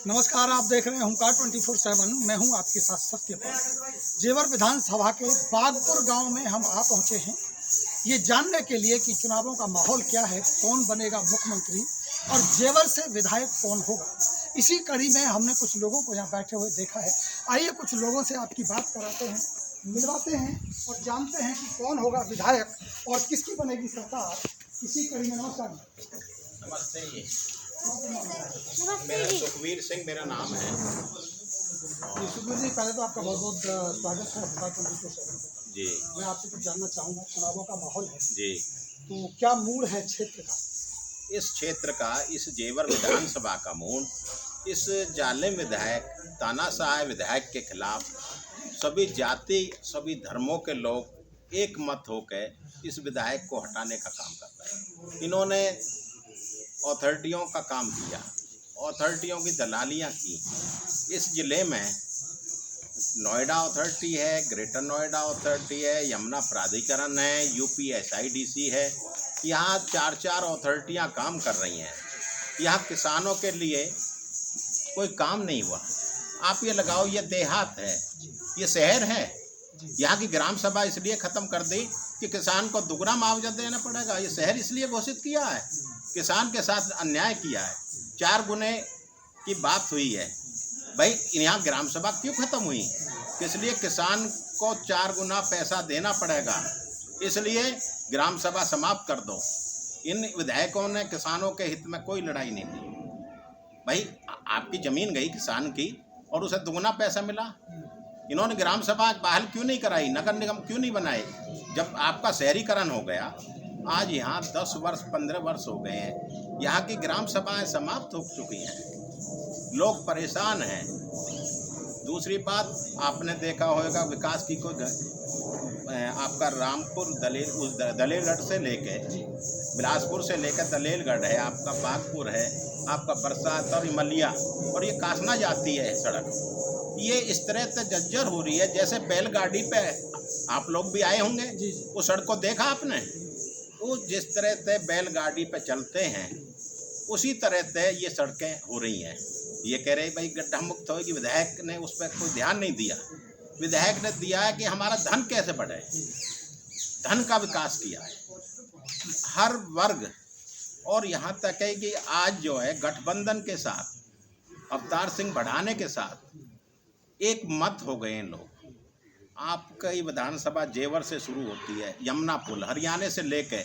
नमस्कार, आप देख रहे हैं हुंकार 24/7। मैं हूं आपके साथ सत्यपाल। जेवर विधानसभा के बागपुर गांव में हम आ पहुंचे हैं ये जानने के लिए कि चुनावों का माहौल क्या है, कौन बनेगा मुख्यमंत्री और जेवर से विधायक कौन होगा। इसी कड़ी में हमने कुछ लोगों को यहाँ बैठे हुए देखा है। आइए कुछ लोगों से आपकी बात कराते हैं, मिलवाते हैं और जानते हैं कि कौन होगा विधायक और किसकी बनेगी सरकार। इसी कड़ी में नमस्कार। नमस्ते जी। मेरा सुखवीर सिंह मेरा नाम है सुखवीर जी, पहले तो आपका बहुत बहुत स्वागत है हुंकार 24/7 जी। मैं आपसे कुछ जानना चाहूँगा, चुनावों का माहौल है जी, तो क्या मूड है क्षेत्र का? इस क्षेत्र का, इस जेवर विधानसभा का मूड इस जालिम विधायक, तानाशाह विधायक के खिलाफ सभी जाति, सभी धर्मों के लोग एक मत होकर इस विधायक को हटाने का काम कर रहे हैं। इन्होंने अथॉरिटियों का काम किया, अथॉरिटियों की दलालियाँ की। इस ज़िले में नोएडा अथॉरिटी है, ग्रेटर नोएडा अथॉरिटी है, यमुना प्राधिकरण है, यूपी SIDC है। यहाँ चार अथॉरिटियाँ काम कर रही हैं। यहाँ किसानों के लिए कोई काम नहीं हुआ। आप ये लगाओ, ये देहात है, ये शहर है। यहाँ की ग्राम सभा इसलिए ख़त्म कर दी कि किसान को दुगना मुआवजा देना पड़ेगा। ये शहर इसलिए घोषित किया है, किसान के साथ अन्याय किया है। 4 गुने की बात हुई है। भाई यहाँ ग्राम सभा क्यों ख़त्म हुई? इसलिए किसान को 4 गुना पैसा देना पड़ेगा, इसलिए ग्राम सभा समाप्त कर दो। इन विधायकों ने किसानों के हित में कोई लड़ाई नहीं की। भाई आपकी ज़मीन गई किसान की और उसे दुगना पैसा मिला। इन्होंने ग्राम सभा बहाल क्यों नहीं कराई, नगर निगम क्यों नहीं बनाए? जब आपका शहरीकरण हो गया, आज यहाँ 10 वर्ष 15 वर्ष हो गए हैं, यहाँ की ग्राम सभाएं समाप्त हो चुकी हैं, लोग परेशान हैं। दूसरी बात, आपने देखा होगा विकास की कोई आपका रामपुर दलेलगढ़ से लेके बिलासपुर से लेकर दलेलगढ़ है, आपका बागपुर है, आपका बरसात और इमलिया और ये कासना जाती है सड़क। ये इस तरह से जर्जर हो रही है जैसे बैलगाड़ी पे आप लोग भी आए होंगे। वो सड़क को देखा आपने? वो जिस तरह से बैलगाड़ी पे चलते हैं उसी तरह से ये सड़कें हो रही हैं। ये कह रहे भाई गड्ढा मुक्त होगी, विधायक ने उस पर कोई ध्यान नहीं दिया। विधायक ने दिया है कि हमारा धन कैसे बढ़े, धन का विकास किया है हर वर्ग। और यहाँ तक है कि आज जो है गठबंधन के साथ, अवतार सिंह बढ़ाने के साथ एक मत हो गए हैं लोग। आपकी विधानसभा जेवर से शुरू होती है, यमुना पुल हरियाणा से लेके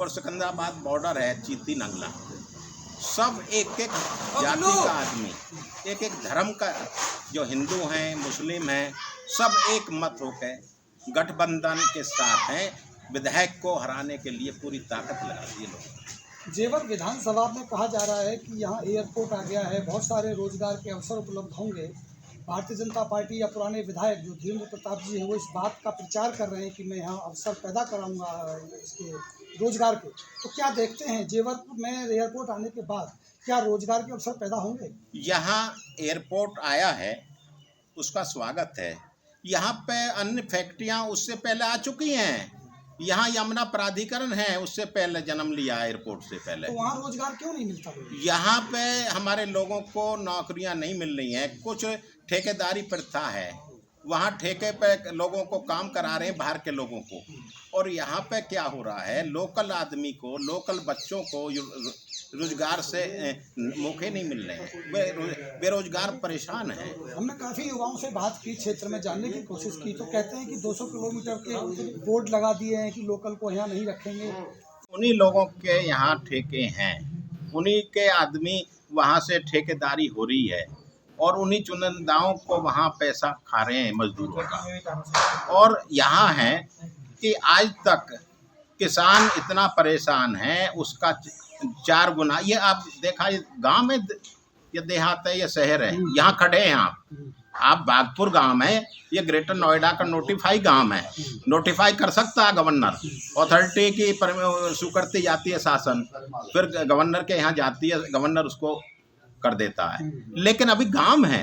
और सिकंदराबाद बॉर्डर है, चीती नंगला, सब एक एक जाति का आदमी, एक एक धर्म का, जो हिंदू हैं मुस्लिम हैं, सब एक मत होकर गठबंधन के साथ हैं। विधायक को हराने के लिए पूरी ताकत लगाती है लोग। जेवर विधानसभा में कहा जा रहा है कि यहाँ एयरपोर्ट आ गया है, बहुत सारे रोजगार के अवसर उपलब्ध होंगे। भारतीय जनता पार्टी या पुराने विधायक जो धीरेन्द्र प्रताप जी हैं वो इस बात का प्रचार कर रहे हैं कि मैं यहाँ अवसर पैदा कराऊंगा इसके रोजगार के। तो क्या देखते हैं जेवर में एयरपोर्ट आने के बाद क्या रोजगार के अवसर पैदा होंगे? यहाँ एयरपोर्ट आया है, उसका स्वागत है। यहाँ पे अन्य फैक्ट्रियाँ उससे पहले आ चुकी हैं। यहाँ यमुना प्राधिकरण है, उससे पहले जन्म लिया एयरपोर्ट से पहले। तो वहाँ रोजगार क्यों नहीं मिलता? यहाँ पे हमारे लोगों को नौकरियाँ नहीं मिल रही हैं। कुछ ठेकेदारी प्रथा है, वहाँ ठेके पे लोगों को काम करा रहे हैं, बाहर के लोगों को। और यहाँ पे क्या हो रहा है, लोकल आदमी को, लोकल बच्चों को रोजगार से मौके नहीं मिल रहे हैं, वे बेरोजगार परेशान हैं। हमने काफ़ी युवाओं से बात की, क्षेत्र में जानने की कोशिश की, तो कहते हैं कि 200 किलोमीटर के बोर्ड लगा दिए हैं कि लोकल को यहाँ नहीं रखेंगे। उन्हीं लोगों के यहाँ ठेके हैं, उन्हीं के आदमी वहाँ से ठेकेदारी हो रही है और उन्हीं चुनिंदाओं को वहाँ पैसा खा रहे हैं मजदूरों का। और यहाँ है कि आज तक किसान इतना परेशान है, उसका 4 गुना। ये आप देखा, ये गांव में, ये देहात है, ये शहर है। यहाँ खड़े हैं आप बागपुर गांव है, ये ग्रेटर नोएडा का नोटिफाई गांव है। नोटिफाई कर सकता है गवर्नर, अथॉरिटी की स्वीकृति जाती है शासन, फिर गवर्नर के यहाँ जाती है, गवर्नर उसको कर देता है। लेकिन अभी गांव है,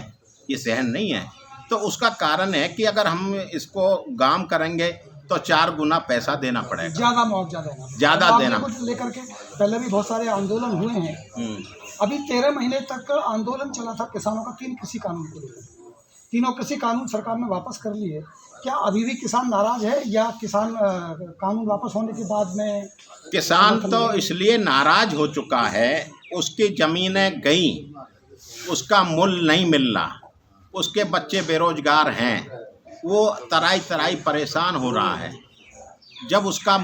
ये शहर नहीं है। तो उसका कारण है कि अगर हम इसको गांव करेंगे तो 4 गुना पैसा देना पड़ेगा, ज्यादा मुआवजा देना, ज्यादा अब देना। आपने कुछ लेकर के पहले भी बहुत सारे आंदोलन हुए हैं। अभी 13 महीने तक आंदोलन चला था किसानों का 3 कृषि कानून को लेकर। तीनों कृषि कानून सरकार ने वापस कर लिए। क्या अभी भी किसान नाराज है या किसान कानून वापस होने के बाद में? किसान तो इसलिए नाराज हो चुका है, उसकी ज़मीनें गई, उसका मूल्य नहीं मिल रहा, उसके बच्चे बेरोजगार हैं, वो तराई तराई परेशान हो रहा है। जब उसका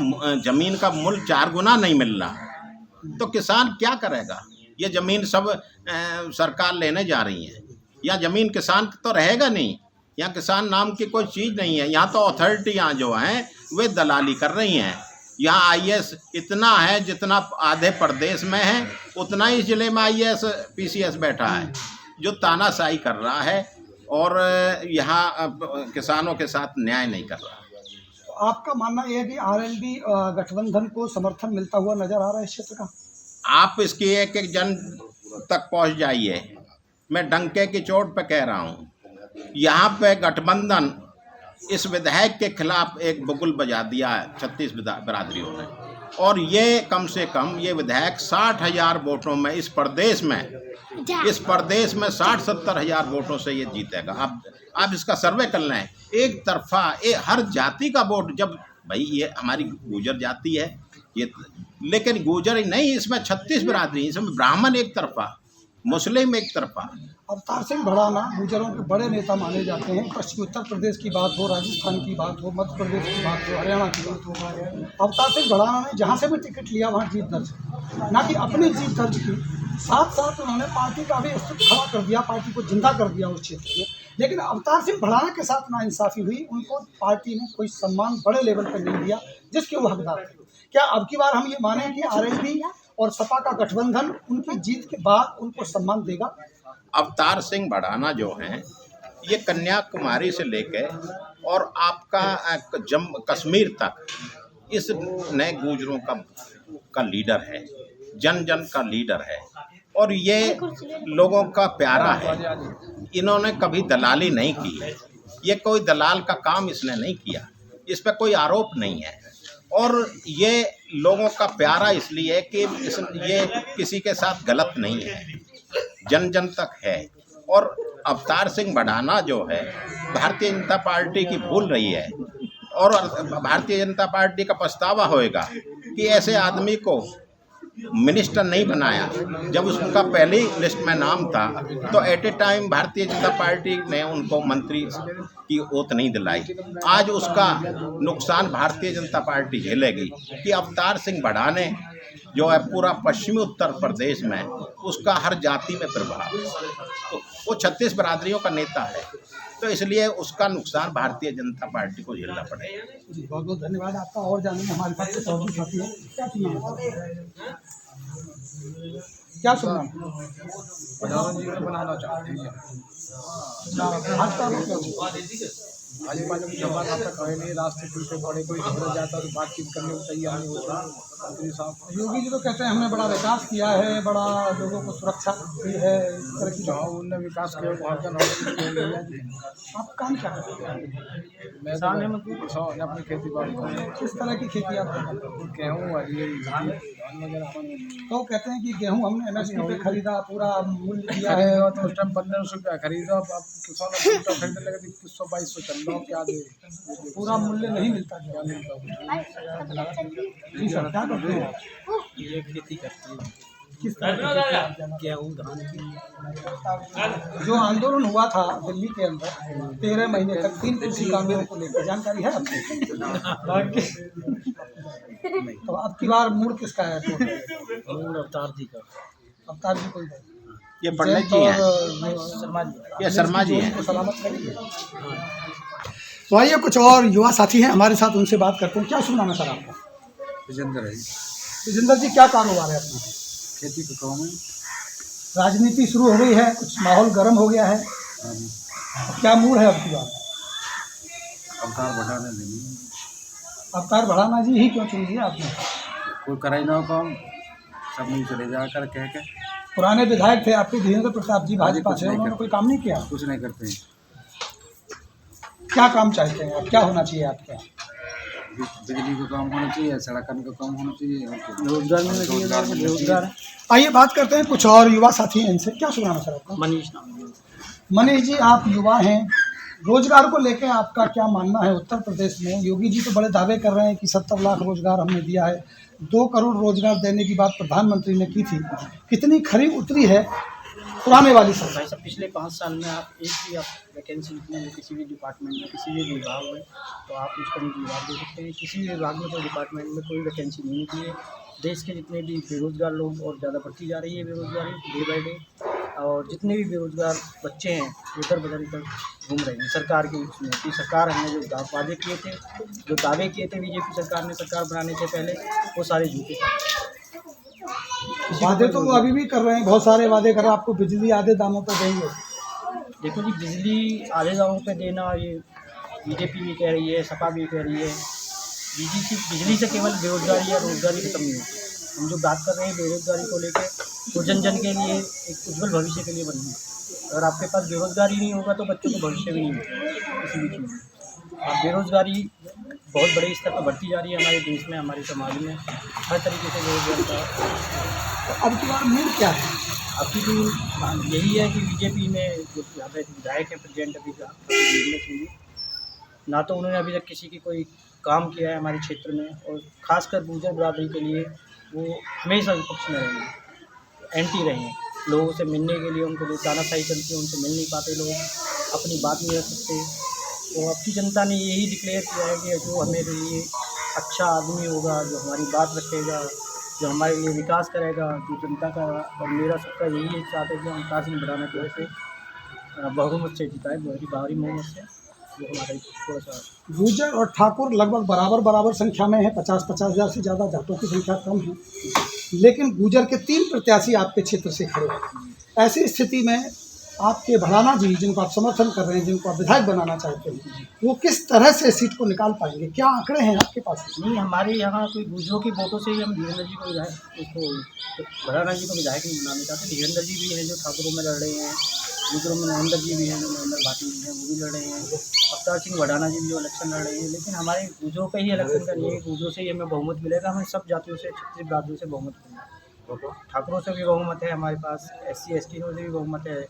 ज़मीन का मूल्य 4 गुना नहीं मिल रहा तो किसान क्या करेगा? ये ज़मीन सब सरकार लेने जा रही है, या ज़मीन किसान तो रहेगा नहीं। यहाँ किसान नाम की कोई चीज़ नहीं है। यहाँ तो अथॉरिटियाँ जो हैं वे दलाली कर रही हैं। यहाँ IAS इतना है जितना आधे प्रदेश में है, उतना ही ज़िले में IAS PCS बैठा है जो तानाशाही कर रहा है और यहाँ किसानों के साथ न्याय नहीं कर रहा। तो आपका मानना यह है कि RLD गठबंधन को समर्थन मिलता हुआ नजर आ रहा है इस क्षेत्र का? आप इसकी एक एक जन तक पहुँच जाइए। मैं डंके की चोट पे कह रहा हूँ, यहाँ पे गठबंधन इस विधायक के खिलाफ एक बगुल बजा दिया है 36 बिरादरियों ने, और ये कम से कम ये विधायक 60,000 वोटों में इस प्रदेश में 60-70 हज़ार वोटों से ये जीतेगा। आप इसका सर्वे कर लें, एक तरफा हर जाति का वोट। जब भाई ये हमारी गुर्जर जाति है ये, लेकिन गुर्जर ही नहीं, इसमें 36 बिरादरी, इसमें ब्राह्मण एक तरफा, मुस्लिम एक तरफा। अवतार सिंह भड़ाना गुर्जरों के बड़े नेता माने जाते हैं। पश्चिमी उत्तर प्रदेश की बात हो, राजस्थान की बात हो, मध्य प्रदेश की बात हो, हरियाणा की बात हो, अवतार सिंह भड़ाना ने जहाँ से भी टिकट लिया वहाँ जीत दर्ज की। ना कि अपनी जीत दर्ज की, साथ साथ उन्होंने पार्टी का भी अस्तित्व खड़ा कर दिया, पार्टी को जिंदा कर दिया उस क्षेत्र में। लेकिन अवतार सिंह भड़ाना के साथ नाइंसाफ़ी हुई, उनको पार्टी ने कोई सम्मान बड़े लेवल पर नहीं दिया जिसके वो हकदार थे। क्या अब की बार हम ये माने कि RLD और सपा का गठबंधन उनकी जीत के बाद उनको सम्मान देगा? अवतार सिंह भड़ाना जो हैं ये कन्याकुमारी से लेकर और आपका जम्मू कश्मीर तक इस नए गुर्जरों का लीडर है, जन जन का लीडर है, और ये लोगों का प्यारा है। इन्होंने कभी दलाली नहीं की है, ये कोई दलाल का काम इसने नहीं किया, इस पर कोई आरोप नहीं है। और ये लोगों का प्यारा इसलिए कि ये किसी के साथ गलत नहीं है, जन जन तक है। और अवतार सिंह भड़ाना जो है भारतीय जनता पार्टी की भूल रही है, और भारतीय जनता पार्टी का पछतावा होएगा कि ऐसे आदमी को मिनिस्टर नहीं बनाया। जब उसका पहली लिस्ट में नाम था तो एट ए टाइम भारतीय जनता पार्टी ने उनको मंत्री की ओत नहीं दिलाई। आज उसका नुकसान भारतीय जनता पार्टी झेलेगी कि अवतार सिंह भड़ाने जो है पूरा पश्चिमी उत्तर प्रदेश में उसका हर जाति में प्रभाव, तो वो 36 बिरादरियों का नेता है, तो इसलिए उसका नुकसान भारतीय जनता पार्टी को झेलना पड़ेगा। जी बहुत बहुत धन्यवाद आपका। और जानने में हमारे पास चौधरी साथी है, क्या सुनना क्या सुनना बनाना चाहते हैं। आज का आरोप क्या हुआ? भाजपा जब सभा तक कहे नहीं, रास्ते टूटे पड़े, कोई झगड़ा जाता तो बातचीत करने को तैयार नहीं होता। मंत्री साहब योगी जी तो कहते हैं हमने बड़ा विकास किया है, बड़ा लोगों को सुरक्षा दी है, इस तरह की जहाँ उनने विकास किया वहाँ का नाम आप काम क्या करते हैं? मैं किसान अपनी खेती बाड़ी करते किस तरह की खेती आप करते हैं? गेहूँ धान वगैरह। तो कहते हैं कि गेहूँ हमने MSP पे खरीदा, पूरा मूल्य दिया है, खरीदा तो उस टाइम 1500 रुपया खरीदा, अब किसान खरीदने लगे 2100-2200 चल रहा, क्या दे पूरा मूल्य नहीं मिलता क्या क्या? मिलता। जी सर, क्या करते हैं आप? ये खेती करती है किस तरह की खेती आप जानते गेहूँ धान की। हैं? जो आंदोलन हुआ था दिल्ली के अंदर 13 महीने तक 3 कृषि कानूनों को लेकर, जानकारी है आपको? तो अब की बार मूड किसका है? अवतार जी का। अवतार जी कोई ये पंडित जी हैं, ये शर्मा जी हैं। को सलामत करिए। तो आइए कुछ और युवा साथी हैं हमारे साथ, उनसे बात करते हैं। क्या सुनना है सर आपको? विजेंद्र है, विजेंद्र जी क्या कारोबार है अपना? खेती का काम है। राजनीति शुरू हो गई है, कुछ माहौल गर्म हो गया है, अब क्या मूड है अब की बार? अवतार बढ़ाने देंगे, अवतार भड़ाना जी ही क्यों चुन लिया आपने? कोई कराई ना काम, सब नहीं चले जाकर कह के पुराने विधायक थे आपके धीरेन्द्र प्रताप जी भाजपा से, उन्होंने कोई काम नहीं किया? कुछ नहीं करते हैं। क्या काम चाहते हैं आप, क्या होना चाहिए आपके? बिजली का काम होना चाहिए, सड़कन का काम होना चाहिए, और रोजगार मिलना चाहिए, रोजगार। आइए बात करते हैं कुछ और युवा साथी हैं इनसे। क्या सुनाना सर आपका? मनीष नाम है। मनीष जी, आप युवा हैं, रोजगार को लेकर आपका क्या मानना है? उत्तर प्रदेश में योगी जी तो बड़े दावे कर रहे हैं कि 70 लाख रोजगार हमने दिया है, 2 करोड़ रोजगार देने की बात प्रधानमंत्री ने की थी, कितनी खरी उतरी है पुराने वाली सरकार? भाई साहब, पिछले 5 साल में आप एक भी आप वैकेंसी निकले हो किसी भी डिपार्टमेंट में, किसी भी विभाग में, तो आप उसका मुझे जवाब दे सकते हैं। किसी भी विभाग में, कोई डिपार्टमेंट में कोई वैकेंसी नहीं निकली है। देश के जितने भी बेरोजगार लोग और ज़्यादा बढ़ती जा रही है बेरोजगारी डे बाई डे, और जितने भी बेरोजगार बच्चे हैं इधर बदल कर घूम रहे हैं सरकार की उसमें कि सरकार हमने जो वादे किए थे, जो दावे किए थे बीजेपी सरकार ने सरकार बनाने से पहले, वो सारे झूठे थे। वादे तो वो अभी भी कर रहे हैं, बहुत सारे वादे कर रहे हैं। आपको बिजली आधे दामों पर देंगे। देखो जी, बिजली आधे दामों पे देना ये बीजेपी भी कह रही है, सपा भी कह रही है। बिजली से केवल बेरोजगारी या रोजगारी खत्म नहीं होती। हम जो बात कर रहे हैं बेरोजगारी को लेकर, तो जन जन के लिए एक उज्जवल भविष्य के लिए बनना है। अगर आपके पास बेरोजगारी नहीं होगा तो बच्चों को भविष्य भी नहीं होगा किसी भी चीज़ में। और बेरोजगारी बहुत बड़े स्तर पर बढ़ती जा रही है हमारे देश में, हमारे समाज में, हर तरीके से बेरोजगारी का। तो अब की बार मूड क्या है? आपकी तो यही है कि बीजेपी में जो यहाँ पे विधायक हैं प्रेसिडेंट अभी का ना, तो उन्होंने अभी तक किसी की कोई काम किया है हमारे क्षेत्र में, और ख़ासकर गुर्जर बिरादरी के लिए वो हमेशा विपक्ष में रहे हैं, एंटी रहे हैं। लोगों से मिलने के लिए उनको जो तानाशाही चलती है, उनसे मिल नहीं पाते लोग, अपनी बात नहीं रख सकते। तो अब की जनता ने यही डिक्लेयर किया है कि जो हमारे लिए अच्छा आदमी होगा, जो हमारी बात रखेगा, जो हमारे लिए विकास करेगा, जो जनता का और मेरा सबका यही एक साथ है कि हम अवतार सिंह भड़ाना की वजह से बहुमत से जिताए, भारी बहुमत से, जो हमारा थोड़ा सा। गुर्जर और ठाकुर लगभग बराबर संख्या में है, 50-50 हज़ार से ज़्यादा, जाटों की संख्या कम है, लेकिन गुर्जर के 3 प्रत्याशी आपके क्षेत्र से खड़े हैं। ऐसी स्थिति में आपके भड़ाना जी, जिनको आप समर्थन कर रहे हैं, जिनको आप विधायक बनाना चाहते हैं, वो किस तरह से सीट को निकाल पाएंगे? क्या आंकड़े हैं आपके पास? नहीं, हमारे यहाँ कोई गुर्जरों की वोटों से ही हम धीरेन्द्र जी को विधायक, उसको भड़ाना जी को विधायक नहीं बनाना चाहते। धीरेन्द्र जी भी हैं जो ठाकुरों में लड़ रहे हैं, गुर्जरों में नरेंद्र जी भी हैं जो नरेंद्र भाटी जी हैं, वो भी लड़ रहे हैं, अवतार सिंह भड़ाना जी भी जो इलेक्शन लड़ रहे हैं। लेकिन हमारे गुर्जरों का ही इलेक्शन का नहीं है, गुर्जरों से ही हमें बहुमत मिलेगा। हमें सब जातियों से, 36 बिरादरियों से बहुमत मिलेगा। ठाकुरों से भी बहुमत है हमारे पास, SC ST से भी बहुमत है,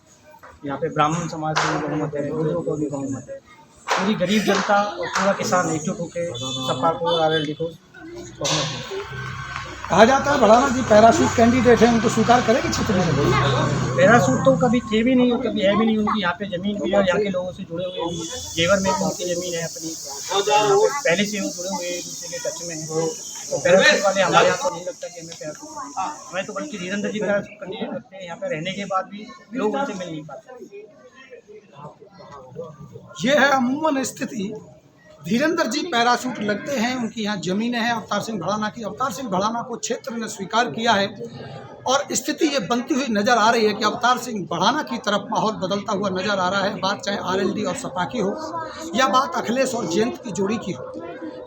यहाँ पे ब्राह्मण समाज से भी बहुमत है, गुर्जरों को भी बहुमत है। पूरी गरीब जनता और पूरा किसान एकजुट होकर सपा को, RLD को बहुमत है। कहा जाता है भड़ाना जी पैराशूट कैंडिडेट हैं, उनको स्वीकार करेंगे क्षेत्र में? पैराशूट तो कभी थे भी नहीं और कभी है भी नहीं। उनकी यहाँ पे ज़मीन भी है और यहाँ के लोगों से जुड़े हुए भी, जेवर में उनकी ज़मीन है अपनी, पहले से वो जुड़े हुए एक दूसरे के टच में हैं। तो पैराशूट वाले हमारे यहाँ तो नहीं लगता कि हमें पैराशूट, हमें तो बल्कि धीरेन्द्र जी पैराशूट कैंडिडेट लगते हैं। यहाँ पे रहने के बाद भी लोग उनसे मिल नहीं पाते। ये है अमूमन स्थिति। धीरेन्द्र जी पैराशूट लगते हैं, उनकी यहाँ ज़मीनें हैं अवतार सिंह भड़ाना की। अवतार सिंह भड़ाना को क्षेत्र ने स्वीकार किया है और स्थिति ये बनती हुई नज़र आ रही है कि अवतार सिंह भड़ाना की तरफ माहौल बदलता हुआ नज़र आ रहा है। बात चाहे RLD और सपा की हो या बात अखिलेश और जयंत की जोड़ी की हो,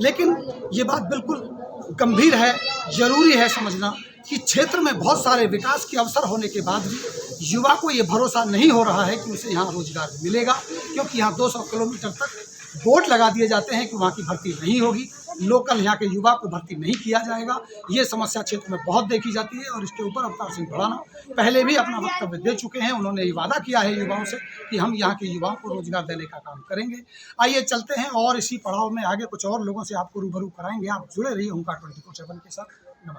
लेकिन ये बात बिल्कुल गंभीर है, ज़रूरी है समझना कि क्षेत्र में बहुत सारे विकास के अवसर होने के बाद भी युवा को ये भरोसा नहीं हो रहा है कि उसे यहाँ रोजगार मिलेगा, क्योंकि यहाँ 200 किलोमीटर तक बोर्ड लगा दिए जाते हैं कि वहाँ की भर्ती नहीं होगी, लोकल यहाँ के युवा को भर्ती नहीं किया जाएगा। ये समस्या क्षेत्र में बहुत देखी जाती है और इसके ऊपर अवतार सिंह भड़ाना पहले भी अपना वक्तव्य दे चुके हैं। उन्होंने ये वादा किया है युवाओं से कि हम यहाँ के युवाओं को रोजगार देने का काम करेंगे। आइए चलते हैं और इसी पड़ाव में आगे कुछ और लोगों से आपको रूबरू कराएंगे। आप जुड़े रहिए ओंकार 24/7 के साथ।